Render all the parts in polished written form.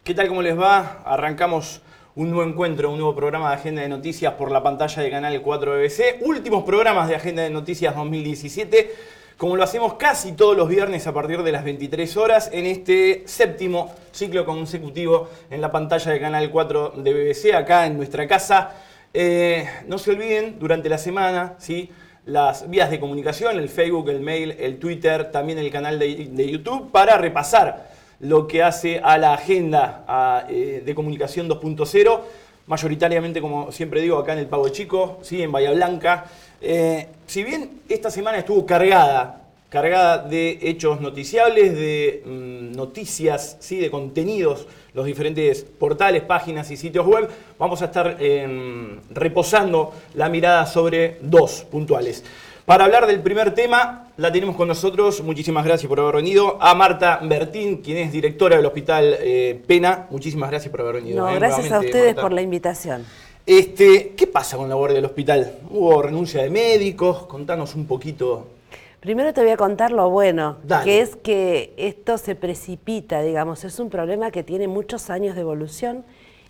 ¿Qué tal? ¿Cómo les va? Arrancamos un nuevo encuentro, un nuevo programa de Agenda de Noticias por la pantalla de Canal 4 BBC. Últimos programas de Agenda de Noticias 2017, como lo hacemos casi todos los viernes a partir de las 23 horas, en este séptimo ciclo consecutivo en la pantalla de Canal 4 de BBC, acá en nuestra casa. No se olviden, durante la semana, ¿sí?, las vías de comunicación, el Facebook, el mail, el Twitter, también el canal de YouTube, para repasar lo que hace a la agenda de comunicación 2.0, mayoritariamente, como siempre digo, acá en el Pago Chico, ¿sí?, en Bahía Blanca. Si bien esta semana estuvo cargada de hechos noticiables, de noticias, ¿sí?, de contenidos, los diferentes portales, páginas y sitios web, vamos a estar reposando la mirada sobre dos puntuales. Para hablar del primer tema, la tenemos con nosotros, muchísimas gracias por haber venido, a Marta Bertín, quien es directora del Hospital Pena. Muchísimas gracias por haber venido. Gracias a ustedes, Marta, por la invitación. ¿Qué pasa con la guardia del hospital? ¿Hubo renuncia de médicos? Contanos un poquito. Primero te voy a contar lo bueno, Dale. Que es que esto se precipita, digamos, es un problema que tiene muchos años de evolución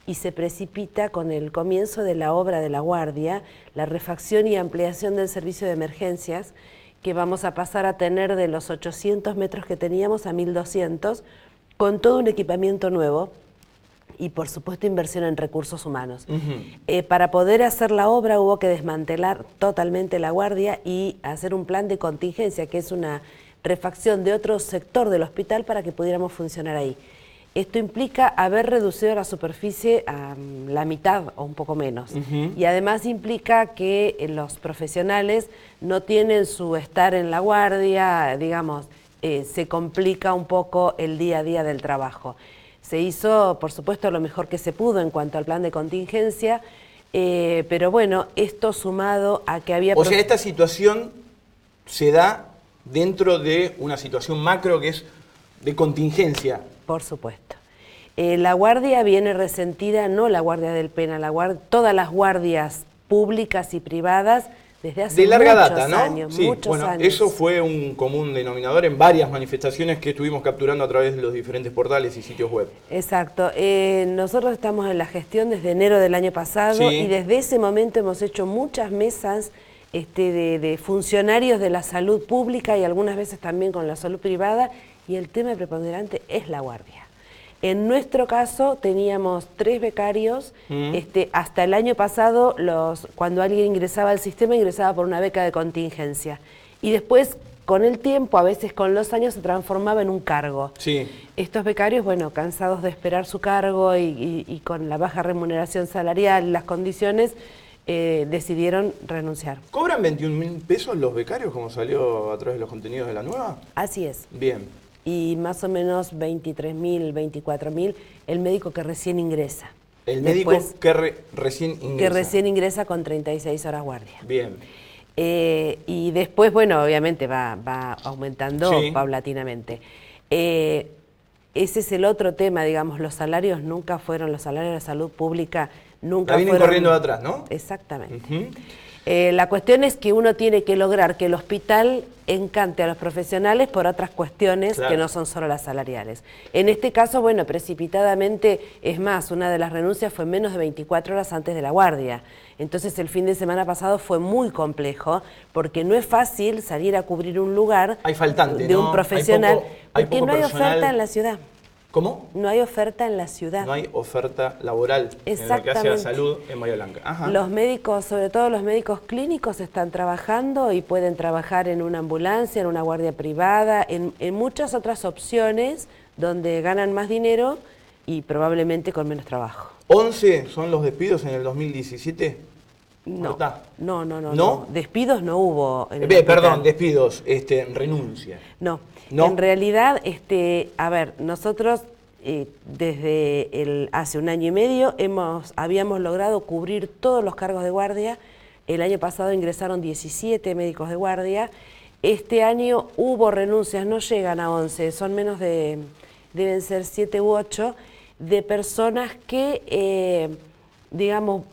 y se precipita con el comienzo de la obra de la guardia, la refacción y ampliación del servicio de emergencias, que vamos a pasar a tener de los 800 metros que teníamos a 1200, con todo un equipamiento nuevo y por supuesto inversión en recursos humanos. Para poder hacer la obra hubo que desmantelar totalmente la guardia y hacer un plan de contingencia, que es una refacción de otro sector del hospital para que pudiéramos funcionar ahí. Esto implica haber reducido la superficie a la mitad o un poco menos. Y además implica que los profesionales no tienen su estar en la guardia, digamos, se complica un poco el día a día del trabajo. Se hizo, por supuesto, lo mejor que se pudo en cuanto al plan de contingencia, pero bueno, esto sumado a que había... O sea, esta situación se da dentro de una situación macro que es de contingencia. Por supuesto. La guardia viene resentida, no la guardia del Pena, todas las guardias públicas y privadas desde hace muchos larga data, ¿no? años. Sí, muchos bueno, años. eso fue un común denominador en varias manifestaciones que estuvimos capturando a través de los diferentes portales y sitios web. Exacto. Nosotros estamos en la gestión desde enero del año pasado, sí, y desde ese momento hemos hecho muchas mesas de funcionarios de la salud pública y algunas veces también con la salud privada, y el tema preponderante es la guardia. En nuestro caso teníamos 3 becarios, hasta el año pasado cuando alguien ingresaba al sistema ingresaba por una beca de contingencia y después con el tiempo, a veces con los años, se transformaba en un cargo. Sí. Estos becarios, bueno, cansados de esperar su cargo y con la baja remuneración salarial y las condiciones, decidieron renunciar. ¿Cobran 21.000 pesos los becarios como salió a través de los contenidos de la nueva? Así es. Bien. Y más o menos 23.000, 24.000 el médico que recién ingresa. El médico que recién ingresa. Que recién ingresa con 36 horas guardia. Bien. Y después, bueno, obviamente va aumentando, sí, paulatinamente. Ese es el otro tema, digamos, los salarios nunca fueron, los salarios de salud pública nunca fueron... vienen corriendo de atrás, ¿no? Exactamente. La cuestión es que uno tiene que lograr que el hospital encante a los profesionales por otras cuestiones, claro, que no son solo las salariales. En este caso, bueno, precipitadamente, es más, una de las renuncias fue menos de 24 horas antes de la guardia. Entonces el fin de semana pasado fue muy complejo, porque no es fácil salir a cubrir un lugar de un profesional, porque no hay oferta en la ciudad. ¿Cómo? No hay oferta en la ciudad. No hay oferta laboral en lo que hace a la salud en Bahía Blanca. Ajá. Los médicos, sobre todo los médicos clínicos, están trabajando y pueden trabajar en una ambulancia, en una guardia privada, en muchas otras opciones donde ganan más dinero y probablemente con menos trabajo. ¿11 son los despidos en el 2017? No. ¿No? Despidos no hubo. Perdón, despidos, renuncia. No. En realidad, a ver, nosotros desde hace un año y medio habíamos logrado cubrir todos los cargos de guardia. El año pasado ingresaron 17 médicos de guardia. Este año hubo renuncias, no llegan a 11, son menos deben ser 7 u 8, de personas que, digamos,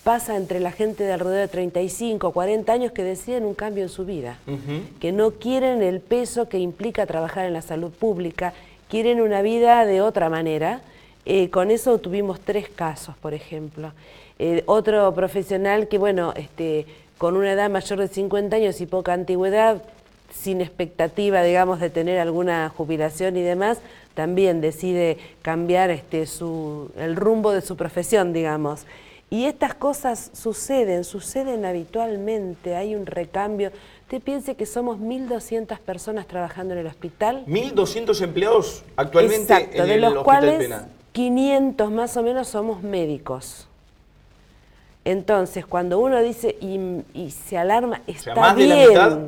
pasa entre la gente de alrededor de 35, 40 años que deciden un cambio en su vida, que no quieren el peso que implica trabajar en la salud pública, quieren una vida de otra manera, Con eso tuvimos 3 casos, por ejemplo. Otro profesional que, bueno, con una edad mayor de 50 años y poca antigüedad, sin expectativa, digamos, de tener alguna jubilación y demás, también decide cambiar el rumbo de su profesión, digamos. Y estas cosas suceden habitualmente, hay un recambio. Usted piense que somos 1.200 personas trabajando en el hospital. 1.200 empleados actualmente. Exacto, en de el los Hospital cuales Pena. 500 más o menos somos médicos. Entonces, cuando uno dice y se alarma, está más bien. de la mitad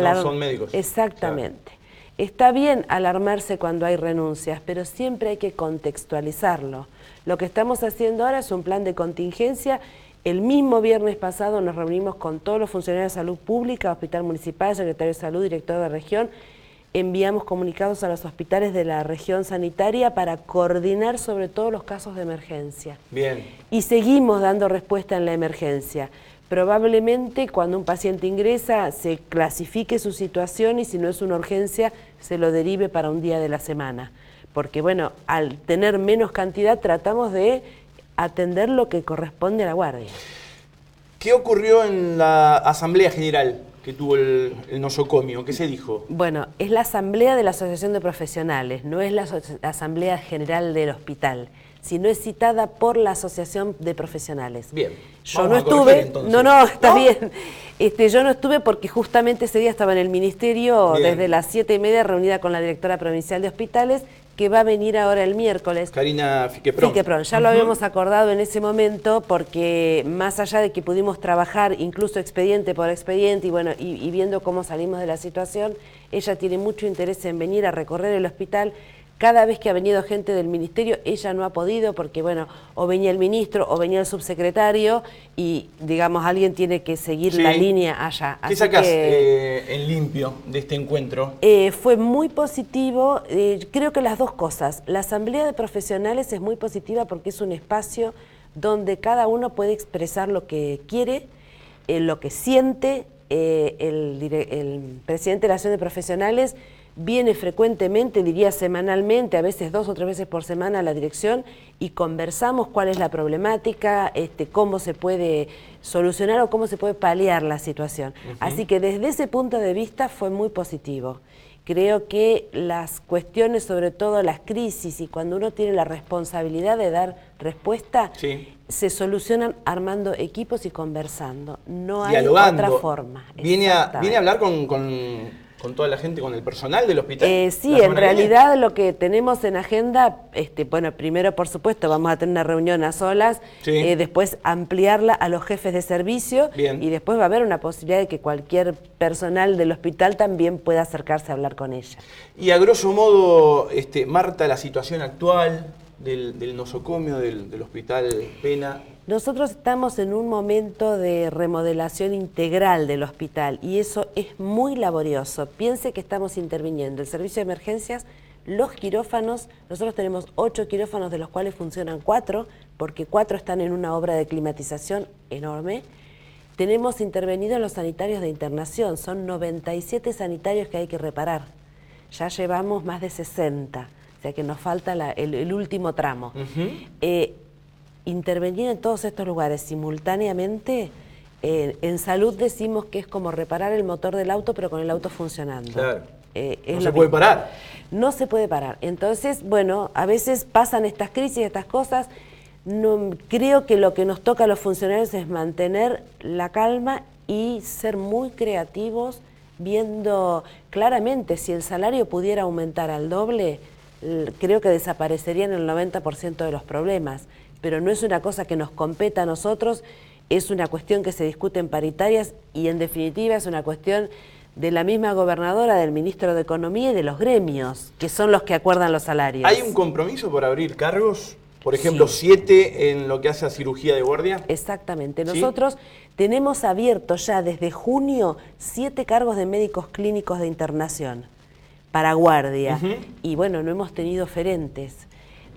no son médicos. Exactamente. Claro. Está bien alarmarse cuando hay renuncias, pero siempre hay que contextualizarlo. Lo que estamos haciendo ahora es un plan de contingencia. El mismo viernes pasado nos reunimos con todos los funcionarios de salud pública, Hospital Municipal, Secretario de Salud, Director de Región. Enviamos comunicados a los hospitales de la región sanitaria para coordinar sobre todo los casos de emergencia. Bien. Y seguimos dando respuesta en la emergencia. Probablemente cuando un paciente ingresa se clasifique su situación y si no es una urgencia se lo derive para un día de la semana. Porque bueno, al tener menos cantidad tratamos de atender lo que corresponde a la guardia. ¿Qué ocurrió en la Asamblea General que tuvo el nosocomio? ¿Qué se dijo? Bueno, es la Asamblea de la Asociación de Profesionales, no es la Asamblea General del Hospital, sino es citada por la Asociación de Profesionales. Bien. Yo no estuve, está bien. Yo no estuve porque justamente ese día estaba en el Ministerio desde las 7:30 reunida con la directora provincial de hospitales, que va a venir ahora el miércoles. Karina Fiqueprón. Ya lo habíamos acordado en ese momento porque más allá de que pudimos trabajar incluso expediente por expediente y bueno, y viendo cómo salimos de la situación, ella tiene mucho interés en venir a recorrer el hospital. Cada vez que ha venido gente del ministerio, ella no ha podido porque, bueno, o venía el ministro o venía el subsecretario y, digamos, alguien tiene que seguir la línea allá. ¿Qué sacás en limpio de este encuentro? Fue muy positivo, creo que las dos cosas. La Asamblea de Profesionales es muy positiva porque es un espacio donde cada uno puede expresar lo que quiere, lo que siente. El presidente de la Asociación de Profesionales viene frecuentemente, diría semanalmente, a veces 2 o 3 veces por semana a la dirección y conversamos cuál es la problemática, cómo se puede solucionar o cómo se puede paliar la situación. Así que desde ese punto de vista fue muy positivo. Creo que las cuestiones, sobre todo las crisis y cuando uno tiene la responsabilidad de dar respuesta, se solucionan armando equipos y conversando. No hay otra forma. ¿Viene a hablar con toda la gente, con el personal del hospital? Sí, en realidad lo que tenemos en agenda, bueno, primero por supuesto vamos a tener una reunión a solas, después ampliarla a los jefes de servicio y después va a haber una posibilidad de que cualquier personal del hospital también pueda acercarse a hablar con ella. Y a grosso modo, Marta, la situación actual del nosocomio del Hospital Pena. Nosotros estamos en un momento de remodelación integral del hospital y eso es muy laborioso. Piense que estamos interviniendo el servicio de emergencias, los quirófanos. Nosotros tenemos 8 quirófanos de los cuales funcionan 4, porque 4 están en una obra de climatización enorme. Tenemos intervenidos los sanitarios de internación, son 97 sanitarios que hay que reparar. Ya llevamos más de 60, o sea que nos falta el último tramo. Intervenir en todos estos lugares simultáneamente, en salud decimos que es como reparar el motor del auto, pero con el auto funcionando. Claro. No se puede parar. No se puede parar. Entonces, bueno, a veces pasan estas crisis, estas cosas. No, creo que lo que nos toca a los funcionarios es mantener la calma y ser muy creativos, viendo claramente si el salario pudiera aumentar al doble, creo que desaparecerían el 90% de los problemas. Pero no es una cosa que nos competa a nosotros, es una cuestión que se discute en paritarias y en definitiva es una cuestión de la misma gobernadora, del ministro de Economía y de los gremios, que son los que acuerdan los salarios. ¿Hay un compromiso por abrir cargos? Por ejemplo, 7 en lo que hace a cirugía de guardia. Exactamente. Nosotros tenemos abiertos ya desde junio 7 cargos de médicos clínicos de internación para guardia. Y bueno, no hemos tenido oferentes.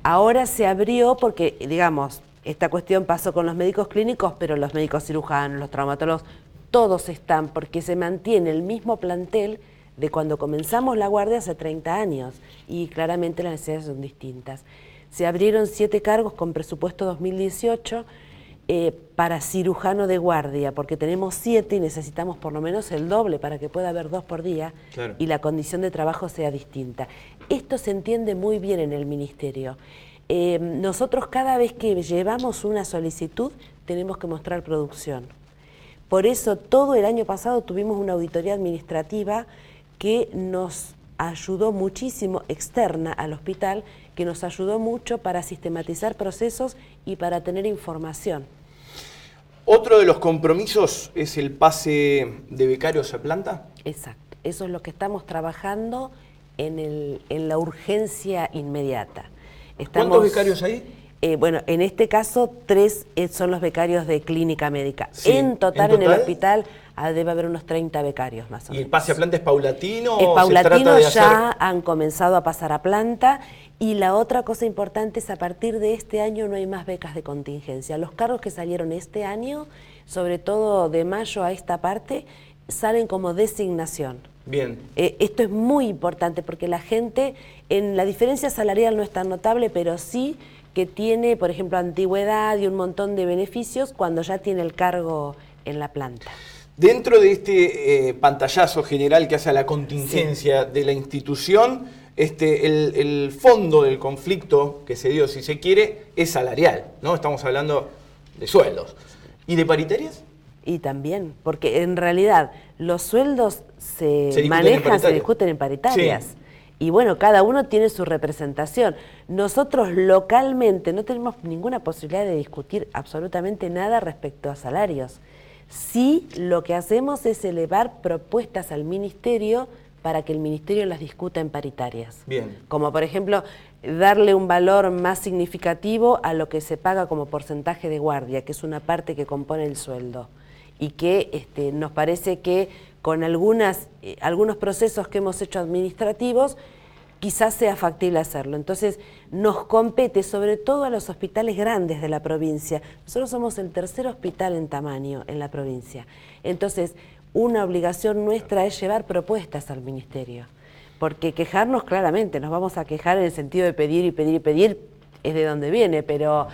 Ahora se abrió porque, digamos, esta cuestión pasó con los médicos clínicos, pero los médicos cirujanos, los traumatólogos, todos están, porque se mantiene el mismo plantel de cuando comenzamos la guardia hace 30 años y claramente las necesidades son distintas. Se abrieron 7 cargos con presupuesto 2018 para cirujano de guardia, porque tenemos 7 y necesitamos por lo menos el doble para que pueda haber 2 por día, claro, y la condición de trabajo sea distinta. Esto se entiende muy bien en el Ministerio. Nosotros cada vez que llevamos una solicitud tenemos que mostrar producción. Por eso todo el año pasado tuvimos una auditoría administrativa que nos ayudó muchísimo, externa al hospital, que nos ayudó mucho para sistematizar procesos y para tener información. ¿Otro de los compromisos es el pase de becarios a planta? Exacto, eso es lo que estamos trabajando en la urgencia inmediata. ¿Cuántos becarios hay? Bueno, en este caso 3 son los becarios de clínica médica. Sí. En total en el hospital debe haber unos 30 becarios más o menos. ¿Y el pase a planta es paulatino? Es paulatino, ya han comenzado a pasar a planta. Y la otra cosa importante es a partir de este año no hay más becas de contingencia. Los cargos que salieron este año, sobre todo de mayo a esta parte, salen como designación. Bien. Esto es muy importante porque la gente, en la diferencia salarial no es tan notable, pero sí que tiene, por ejemplo, antigüedad y un montón de beneficios cuando ya tiene el cargo en la planta. Dentro de este pantallazo general que hace a la contingencia de la institución, el fondo del conflicto que se dio, si se quiere, es salarial, ¿no? Estamos hablando de sueldos. ¿Y de paritarias? Y también, porque en realidad los sueldos se manejan, se discuten en paritarias. Sí. Y bueno, cada uno tiene su representación. Nosotros localmente no tenemos ninguna posibilidad de discutir absolutamente nada respecto a salarios. Sí, lo que hacemos es elevar propuestas al Ministerio para que el Ministerio las discuta en paritarias. Bien. Como por ejemplo, darle un valor más significativo a lo que se paga como porcentaje de guardia, que es una parte que compone el sueldo. Y que nos parece que con algunos procesos que hemos hecho administrativos, quizás sea factible hacerlo. Entonces, nos compete sobre todo a los hospitales grandes de la provincia. Nosotros somos el 3er hospital en tamaño en la provincia. Entonces, una obligación nuestra es llevar propuestas al Ministerio. Porque quejarnos claramente, nos vamos a quejar en el sentido de pedir y pedir y pedir, es de donde viene, pero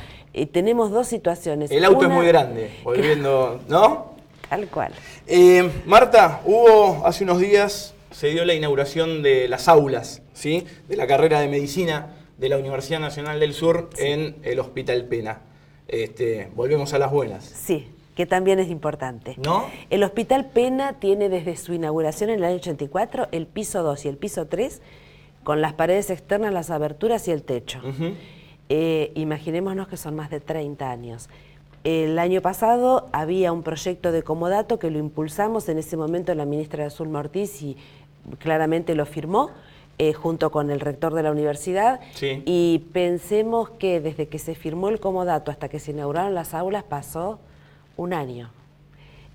tenemos 2 situaciones. El auto es muy grande, volviendo, ¿no? Tal cual. Marta, hace unos días se dio la inauguración de las aulas, ¿sí?, de la carrera de Medicina de la Universidad Nacional del Sur, sí, en el Hospital Pena. Volvemos a las buenas. Sí, que también es importante. ¿No? El Hospital Pena tiene desde su inauguración en el año 84 el piso 2 y el piso 3 con las paredes externas, las aberturas y el techo. Imaginémonos que son más de 30 años. El año pasado había un proyecto de comodato que lo impulsamos en ese momento la ministra Zulma Ortiz y claramente lo firmó junto con el rector de la universidad. Sí. Y pensemos que desde que se firmó el comodato hasta que se inauguraron las aulas pasó un año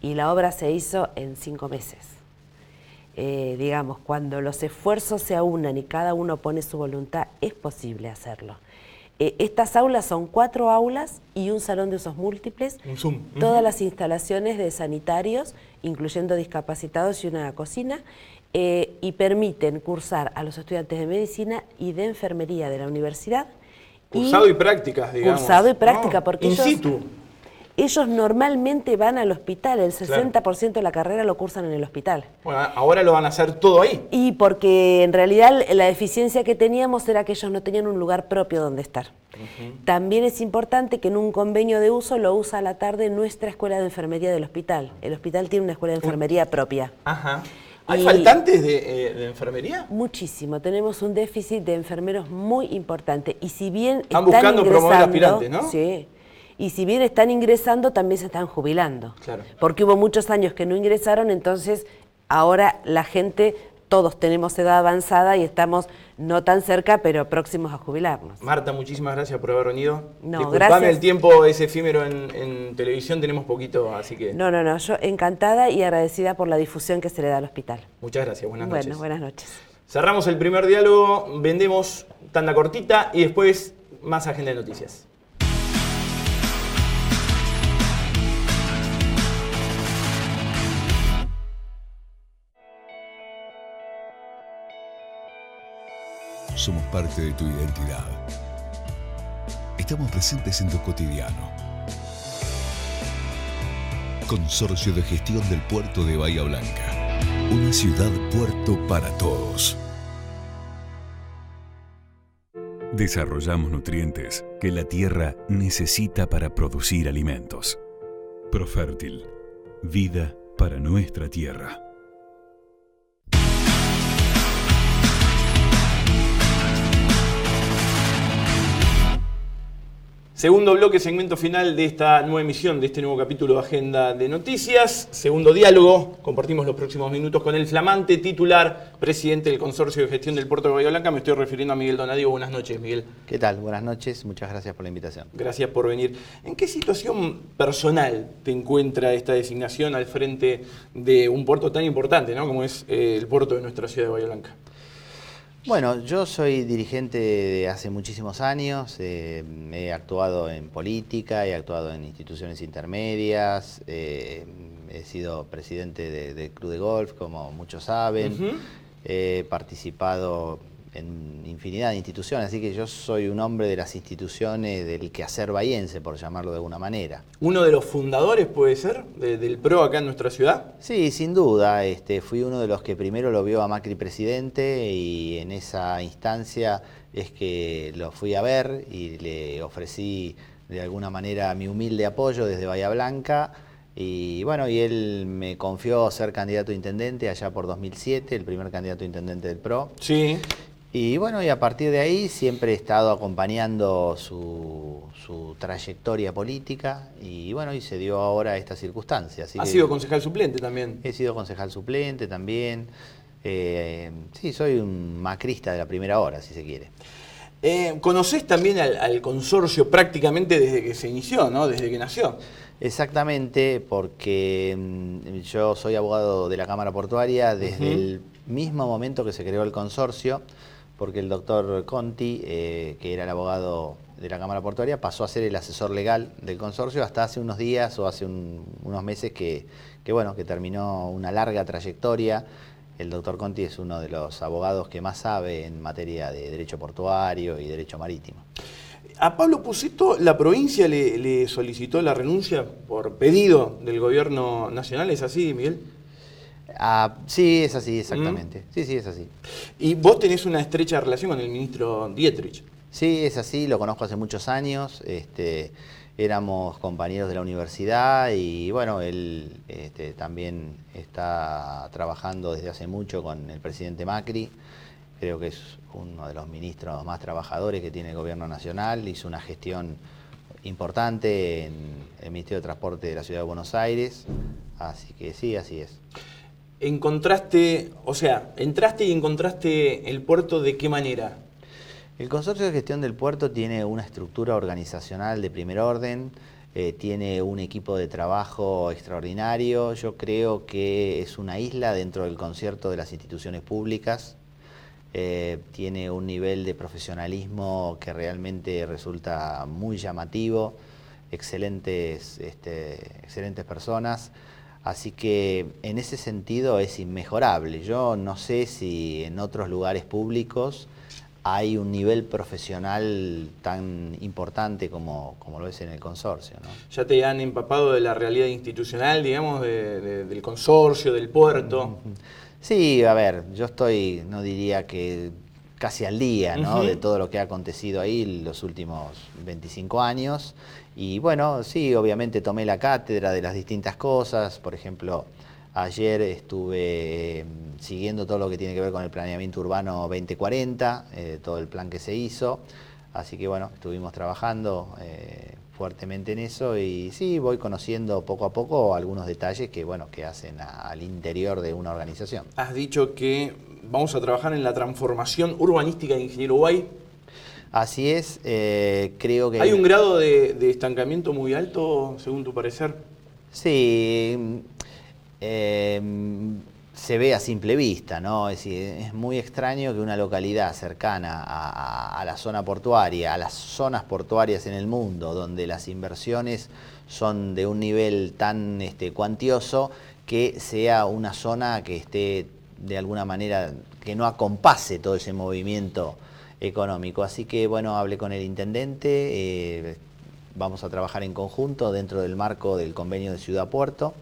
y la obra se hizo en 5 meses. Digamos, cuando los esfuerzos se aunan y cada uno pone su voluntad, es posible hacerlo. Estas aulas son 4 aulas y un salón de usos múltiples, un Zoom. Todas las instalaciones de sanitarios, incluyendo discapacitados y una cocina, y permiten cursar a los estudiantes de medicina y de enfermería de la universidad. Cursado y prácticas, digamos. Cursado y práctica, ¿no? porque in situ. Ellos normalmente van al hospital, el 60% de la carrera lo cursan en el hospital. Bueno, ahora lo van a hacer todo ahí. Y porque en realidad la deficiencia que teníamos era que ellos no tenían un lugar propio donde estar. También es importante que en un convenio de uso lo usa a la tarde nuestra escuela de enfermería del hospital. El hospital tiene una escuela de enfermería propia. Ajá. ¿Hay faltantes de enfermería? Muchísimo. Tenemos un déficit de enfermeros muy importante. Y si bien están buscando ingresando, promover aspirantes, ¿no? Sí. Y si bien están ingresando, también se están jubilando. Claro. Porque hubo muchos años que no ingresaron, entonces ahora la gente, todos tenemos edad avanzada y estamos no tan cerca, pero próximos a jubilarnos. Marta, muchísimas gracias por haber venido. No, disculpame, gracias. El tiempo es efímero en televisión, tenemos poquito, así que... No, yo encantada y agradecida por la difusión que se le da al hospital. Muchas gracias, buenas noches. Bueno, buenas noches. Cerramos el primer diálogo, vendemos tanda cortita y después más agenda de noticias. Somos parte de tu identidad. estamos presentes en tu cotidiano. Consorcio de Gestión del Puerto de Bahía Blanca. Una ciudad puerto para todos. Desarrollamos nutrientes que la tierra necesita para producir alimentos. Profértil. Vida para nuestra tierra. Segundo bloque, segmento final de esta nueva emisión, de este nuevo capítulo de Agenda de Noticias. Segundo diálogo, compartimos los próximos minutos con el flamante titular, presidente del Consorcio de Gestión del Puerto de Bahía Blanca. Me estoy refiriendo a Miguel Donadivo. Buenas noches, Miguel. ¿Qué tal? Buenas noches, muchas gracias por la invitación. Gracias por venir. ¿En qué situación personal te encuentra esta designación al frente de un puerto tan importante, ¿no?, como es el puerto de nuestra ciudad de Bahía Blanca? Bueno, yo soy dirigente de hace muchísimos años, he actuado en política, he actuado en instituciones intermedias, he sido presidente del Club de Golf, como muchos saben, he participado en infinidad de instituciones, así que yo soy un hombre de las instituciones del quehacer bahiense, por llamarlo de alguna manera. ¿Uno de los fundadores, puede ser, del PRO acá en nuestra ciudad? Sí, sin duda. Fui uno de los que primero lo vio a Macri presidente y en esa instancia es que lo fui a ver y le ofrecí de alguna manera mi humilde apoyo desde Bahía Blanca. Y bueno, y él me confió ser candidato a intendente allá por 2007, el primer candidato a intendente del PRO. Sí. Y bueno, y a partir de ahí siempre he estado acompañando su trayectoria política y bueno, y se dio ahora esta circunstancia. ¿Ha sido concejal suplente también? He sido concejal suplente también. Sí, soy un macrista de la primera hora, si se quiere. ¿Conocés también al consorcio prácticamente desde que se inició, ¿no?, desde que nació? Exactamente, porque yo soy abogado de la Cámara Portuaria desde el mismo momento que se creó el consorcio, porque el doctor Conti, que era el abogado de la Cámara Portuaria, pasó a ser el asesor legal del consorcio hasta hace unos días o hace unos meses que terminó una larga trayectoria. El doctor Conti es uno de los abogados que más sabe en materia de derecho portuario y derecho marítimo. A Pablo Pusetto la provincia le solicitó la renuncia por pedido del gobierno nacional, ¿es así, Miguel? Sí, es así, exactamente. Sí, es así. ¿Y vos tenés una estrecha relación con el ministro Dietrich? Sí, es así, lo conozco hace muchos años, éramos compañeros de la universidad y bueno, él también está trabajando desde hace mucho con el presidente Macri. Creo que es uno de los ministros más trabajadores que tiene el gobierno nacional, hizo una gestión importante en el Ministerio de Transporte de la Ciudad de Buenos Aires, así que sí, así es. Entraste y encontraste el puerto, ¿de qué manera? El Consorcio de Gestión del Puerto tiene una estructura organizacional de primer orden, tiene un equipo de trabajo extraordinario. Yo creo que es una isla dentro del concierto de las instituciones públicas. Tiene un nivel de profesionalismo que realmente resulta muy llamativo, excelentes personas. Así que en ese sentido es inmejorable. Yo no sé si en otros lugares públicos hay un nivel profesional tan importante como lo es en el consorcio, ¿no? ¿Ya te han empapado de la realidad institucional, digamos, del consorcio, del puerto? Sí, a ver, yo estoy, no diría que casi al día, ¿no?, de todo lo que ha acontecido ahí los últimos 25 años. Y bueno, sí, obviamente tomé la cátedra de las distintas cosas. Por ejemplo, ayer estuve siguiendo todo lo que tiene que ver con el planeamiento urbano 2040, todo el plan que se hizo. Así que bueno, estuvimos trabajando fuertemente en eso y sí, voy conociendo poco a poco algunos detalles que hacen al interior de una organización. Has dicho que vamos a trabajar en la transformación urbanística de Ingeniero Guay. Así es, creo que... ¿Hay un grado de estancamiento muy alto, según tu parecer? Sí, se ve a simple vista, ¿no? Es decir, es muy extraño que una localidad cercana a la zona portuaria, a las zonas portuarias en el mundo, donde las inversiones son de un nivel tan cuantioso, que sea una zona que esté de alguna manera, que no acompase todo ese movimiento económico. Así que bueno, hablé con el intendente, vamos a trabajar en conjunto dentro del marco del convenio de Ciudad Puerto.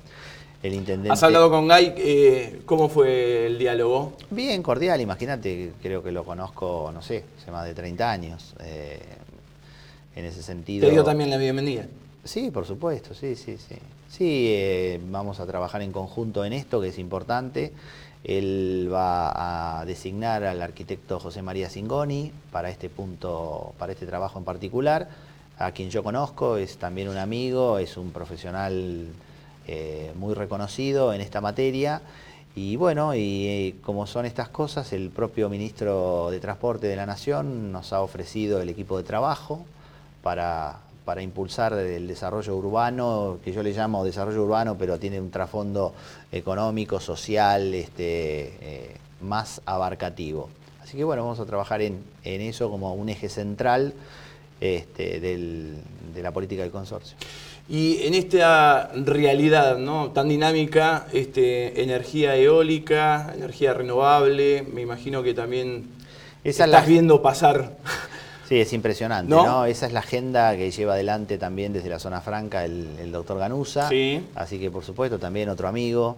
El intendente... ¿Has hablado con Gay? ¿Cómo fue el diálogo? Bien, cordial, imagínate, creo que lo conozco, no sé, hace más de 30 años. En ese sentido... ¿Te dio también la bienvenida? Sí, por supuesto, sí. Sí, vamos a trabajar en conjunto en esto, que es importante. Él va a designar al arquitecto José María Cingoni para este punto, para este trabajo en particular, a quien yo conozco, es también un amigo, es un profesional muy reconocido en esta materia. Y bueno, como son estas cosas, el propio ministro de Transporte de la Nación nos ha ofrecido el equipo de trabajo para impulsar el desarrollo urbano, que yo le llamo desarrollo urbano, pero tiene un trasfondo económico, social, más abarcativo. Así que bueno, vamos a trabajar en eso como un eje central de la política del consorcio. Y en esta realidad, ¿no?, tan dinámica, energía eólica, energía renovable, me imagino que también estás viendo pasar... Sí, es impresionante, ¿no? Esa es la agenda que lleva adelante también desde la zona franca el doctor Ganuza. Sí. Así que, por supuesto, también otro amigo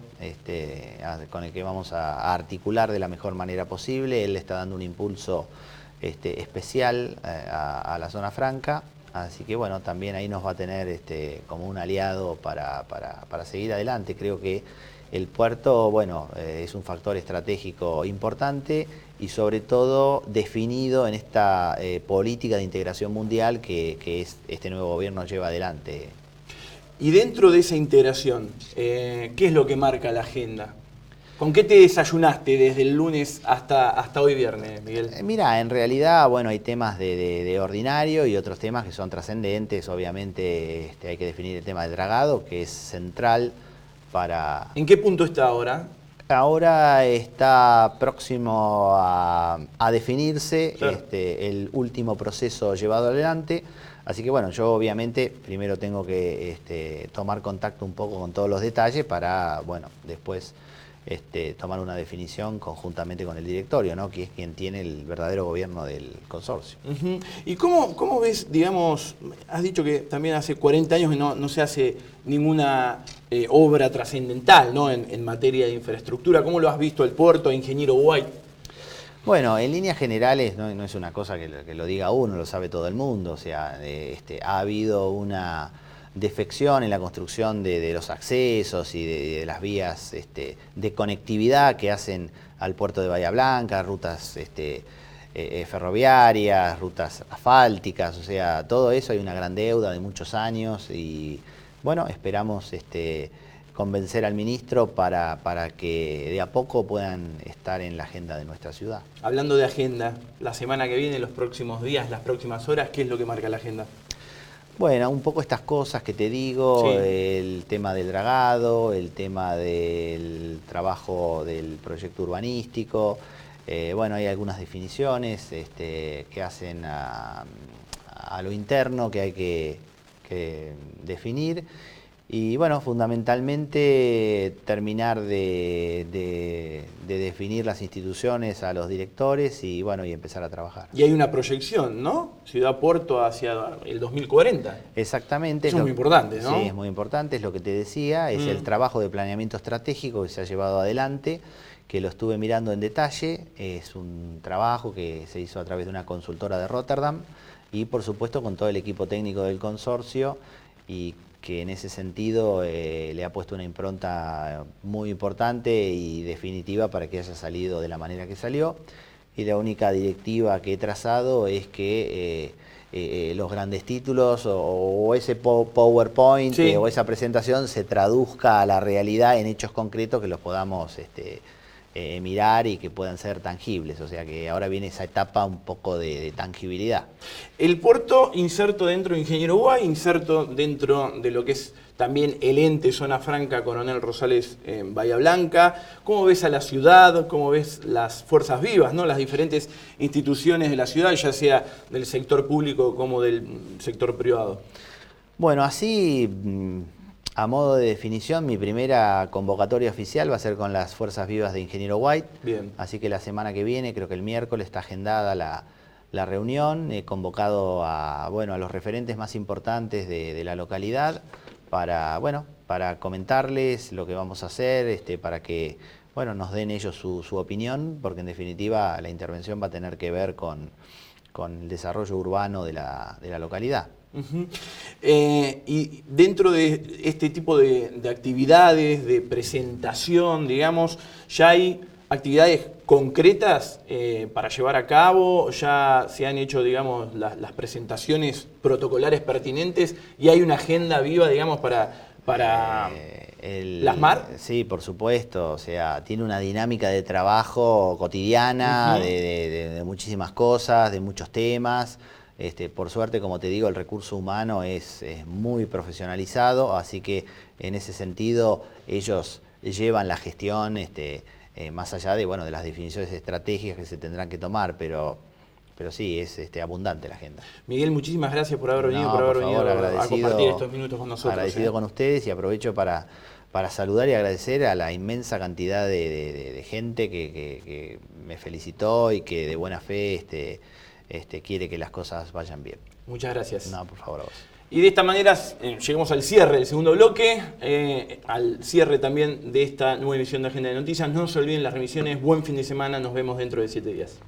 con el que vamos a articular de la mejor manera posible. Él le está dando un impulso especial a la zona franca. Así que, bueno, también ahí nos va a tener como un aliado para seguir adelante. Creo que el puerto, bueno, es un factor estratégico importante y sobre todo definido en esta política de integración mundial que este nuevo gobierno lleva adelante. Y dentro de esa integración, ¿qué es lo que marca la agenda? ¿Con qué te desayunaste desde el lunes hasta hoy viernes, Miguel? Mira, en realidad, bueno, hay temas de ordinario y otros temas que son trascendentes. Obviamente hay que definir el tema del dragado, que es central para... ¿En qué punto está ahora? Ahora está próximo a definirse, claro, el último proceso llevado adelante. Así que bueno, yo obviamente primero tengo que tomar contacto un poco con todos los detalles para, bueno, después tomar una definición conjuntamente con el directorio, ¿no?, que es quien tiene el verdadero gobierno del consorcio. Uh-huh. ¿Y cómo ves, digamos, has dicho que también hace 40 años que no se hace ninguna obra trascendental, ¿no?, en materia de infraestructura? ¿Cómo lo has visto el puerto, ingeniero White? Bueno, en líneas generales no es una cosa que lo diga uno, lo sabe todo el mundo. O sea, ha habido una defección en la construcción de los accesos y de las vías de conectividad que hacen al puerto de Bahía Blanca, rutas ferroviarias, rutas asfálticas, o sea, todo eso hay una gran deuda de muchos años y bueno, esperamos convencer al ministro para que de a poco puedan estar en la agenda de nuestra ciudad. Hablando de agenda, la semana que viene, los próximos días, las próximas horas, ¿qué es lo que marca la agenda? Bueno, un poco estas cosas que te digo, sí, el tema del dragado, el tema del trabajo del proyecto urbanístico, bueno, hay algunas definiciones que hacen a lo interno que hay que definir. Y bueno, fundamentalmente terminar de definir las instituciones a los directores y bueno, y empezar a trabajar. Y hay una proyección, ¿no? Ciudad Puerto hacia el 2040. Exactamente. Eso es muy importante, ¿no? Sí, es muy importante, es lo que te decía, es el trabajo de planeamiento estratégico que se ha llevado adelante, que lo estuve mirando en detalle. Es un trabajo que se hizo a través de una consultora de Rotterdam y por supuesto con todo el equipo técnico del consorcio y que en ese sentido le ha puesto una impronta muy importante y definitiva para que haya salido de la manera que salió. Y la única directiva que he trazado es que los grandes títulos o ese PowerPoint o esa presentación se traduzca a la realidad en hechos concretos que los podamos mirar y que puedan ser tangibles, o sea que ahora viene esa etapa un poco de tangibilidad. El puerto inserto dentro de Ingeniero Guay, inserto dentro de lo que es también el ente Zona Franca Coronel Rosales en Bahía Blanca. ¿Cómo ves a la ciudad? ¿Cómo ves las fuerzas vivas, ¿no?, las diferentes instituciones de la ciudad, ya sea del sector público como del sector privado? Bueno, así... A modo de definición, mi primera convocatoria oficial va a ser con las Fuerzas Vivas de Ingeniero White. Bien. Así que la semana que viene, creo que el miércoles, está agendada la reunión. He convocado a los referentes más importantes de la localidad para comentarles lo que vamos a hacer, para que nos den ellos su opinión, porque en definitiva la intervención va a tener que ver con el desarrollo urbano de la localidad. Uh-huh. Y dentro de este tipo de actividades, de presentación, digamos, ¿ya hay actividades concretas para llevar a cabo? ¿Ya se han hecho, digamos, las presentaciones protocolares pertinentes y hay una agenda viva, digamos, para plasmar? Sí, por supuesto. O sea, tiene una dinámica de trabajo cotidiana, uh-huh, de muchísimas cosas, de muchos temas. Por suerte, como te digo, el recurso humano es muy profesionalizado, así que en ese sentido ellos llevan la gestión más allá de las definiciones estratégicas que se tendrán que tomar, pero sí, es abundante la agenda. Miguel, muchísimas gracias por haber venido, a compartir estos minutos con nosotros. Agradecido con ustedes, y aprovecho para saludar y agradecer a la inmensa cantidad de gente que me felicitó y que de buena fe quiere que las cosas vayan bien. Muchas gracias. No, por favor, a vos. Y de esta manera llegamos al cierre del segundo bloque, al cierre también de esta nueva edición de Agenda de Noticias. No se olviden las remisiones, buen fin de semana, nos vemos dentro de 7 días.